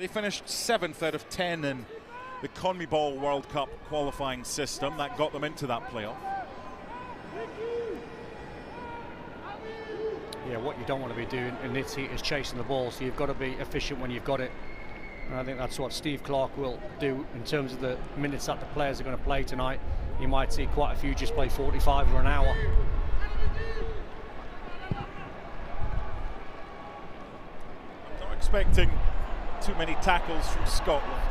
They finished 7th out of 10 in the CONMEBOL World Cup qualifying system. That got them into that playoff. Yeah, what you don't want to be doing in this heat is chasing the ball, so you've got to be efficient when you've got it. And I think that's what Steve Clarke will do in terms of the minutes that the players are going to play tonight. You might see quite a few just play 45 or an hour. I'm not expecting too many tackles from Scotland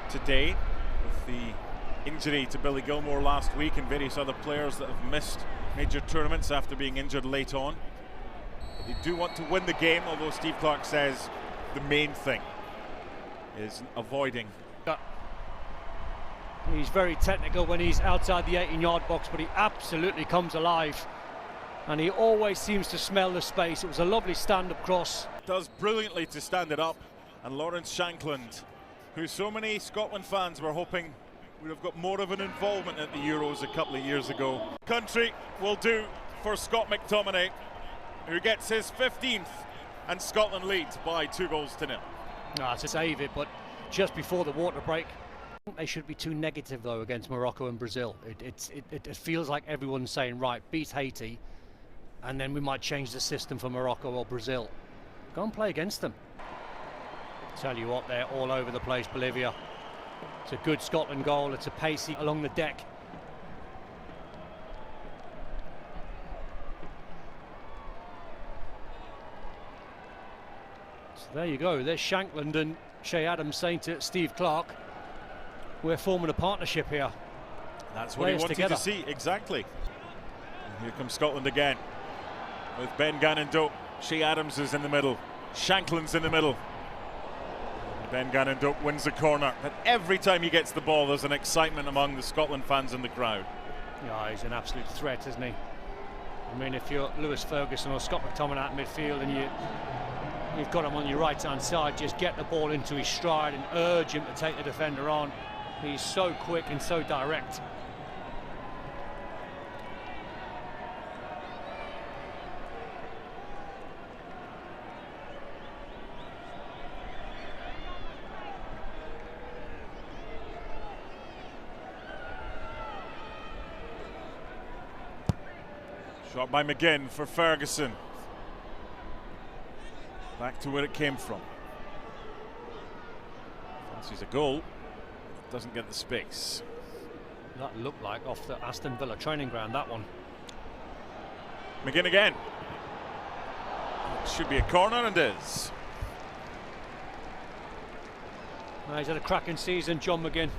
today, with the injury to Billy Gilmore last week and various other players that have missed major tournaments after being injured late on. But they do want to win the game, although Steve Clarke says the main thing is avoiding. He's very technical when he's outside the 18-yard box, but he absolutely comes alive. And he always seems to smell the space. It was a lovely stand-up cross. Does brilliantly to stand it up. And Lawrence Shankland, who so many Scotland fans were hoping would have got more of an involvement at the Euros a couple of years ago. Country will do for Scott McTominay, who gets his 15th, and Scotland leads by 2-0. No, it's a save it, but just before the water break. They shouldn't be too negative though against Morocco and Brazil. It feels like everyone's saying, right, beat Haiti, and then we might change the system for Morocco or Brazil. Go and play against them. Tell you what, they're all over the place, Bolivia. It's a good Scotland goal. It's a pacey along the deck. So there you go. There's Shankland and Shea Adams saying to Steve Clarke, we're forming a partnership here. That's what he wanted to see, exactly. And here comes Scotland again, with Ben Gannon-Dope. Shea Adams is in the middle. Shankland's in the middle. Ben Gannon-Dope wins the corner. But every time he gets the ball, there's an excitement among the Scotland fans in the crowd. Yeah, he's an absolute threat, isn't he? I mean, if you're Lewis Ferguson or Scott McTominay at midfield and you've got him on your right-hand side, just get the ball into his stride and urge him to take the defender on. He's so quick and so direct. Shot by McGinn for Ferguson. Back to where it came from. Fancies a goal. Doesn't get the space. That looked like off the Aston Villa training ground, that one. McGinn again. It should be a corner, and is. He's had a cracking season, John McGinn.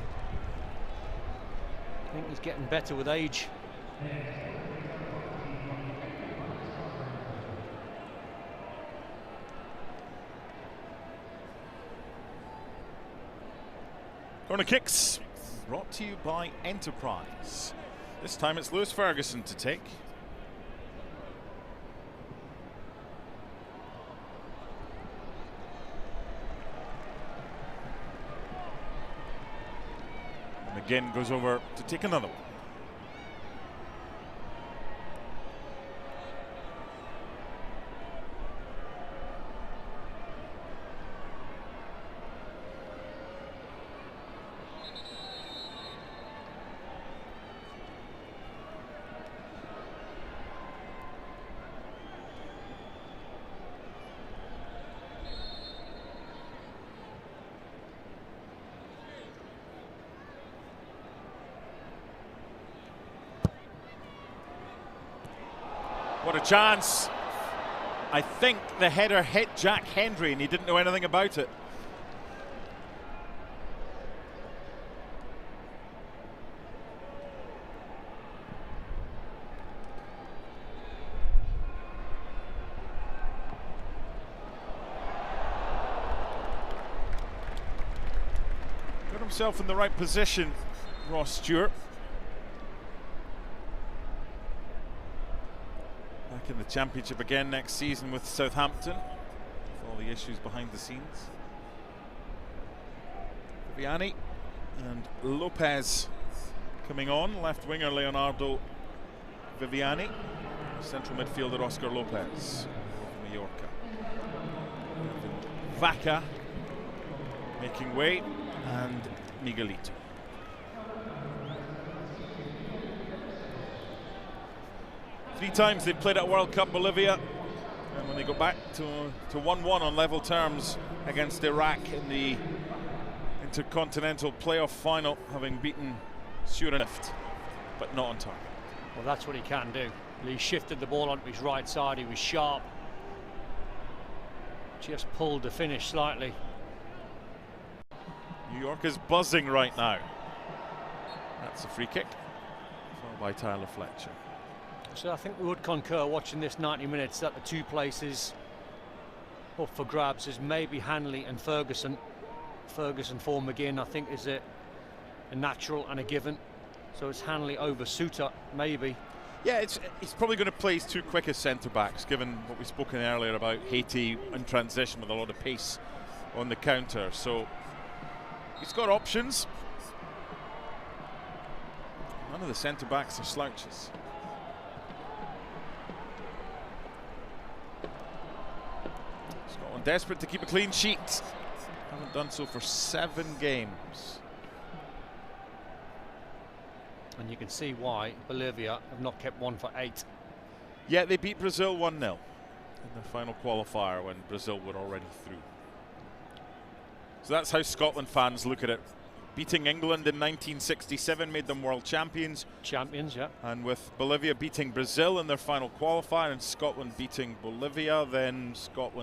I think he's getting better with age. Corner kicks brought to you by Enterprise. This time it's Lewis Ferguson to take. McGinn goes over to take another one. What a chance. I think the header hit Jack Hendry and he didn't know anything about it. Got himself in the right position, Ross Stewart. Back in the Championship again next season with Southampton, with all the issues behind the scenes. Viviani and Lopez coming on. Left winger Leonardo Viviani, central midfielder Oscar Lopez from Mallorca. Vaca making way, and Miguelito. Three times they've played at World Cup Bolivia, and when they go back to 1-1 on level terms against Iraq in the Intercontinental Playoff Final, having beaten Suriname, but not on target. Well, that's what he can do. He shifted the ball onto his right side, he was sharp. Just pulled the finish slightly. New York is buzzing right now. That's a free kick, followed by Tyler Fletcher. So I think we would concur, watching this 90 minutes, that the two places up for grabs is maybe Hanley and Ferguson. Ferguson for McGinn, I think, is a natural and a given. So it's Hanley over Suter, maybe. Yeah, he's probably going to play his two quickest centre-backs, given what we've spoken earlier about Haiti in transition with a lot of pace on the counter. So he's got options. None of the centre-backs are slouches. Scotland desperate to keep a clean sheet. Haven't done so for 7 games. And you can see why Bolivia have not kept one for 8. Yeah, they beat Brazil 1-0 in the final qualifier when Brazil were already through. So that's how Scotland fans look at it. Beating England in 1967 made them world champions. Champions, yeah. And with Bolivia beating Brazil in their final qualifier and Scotland beating Bolivia, then Scotland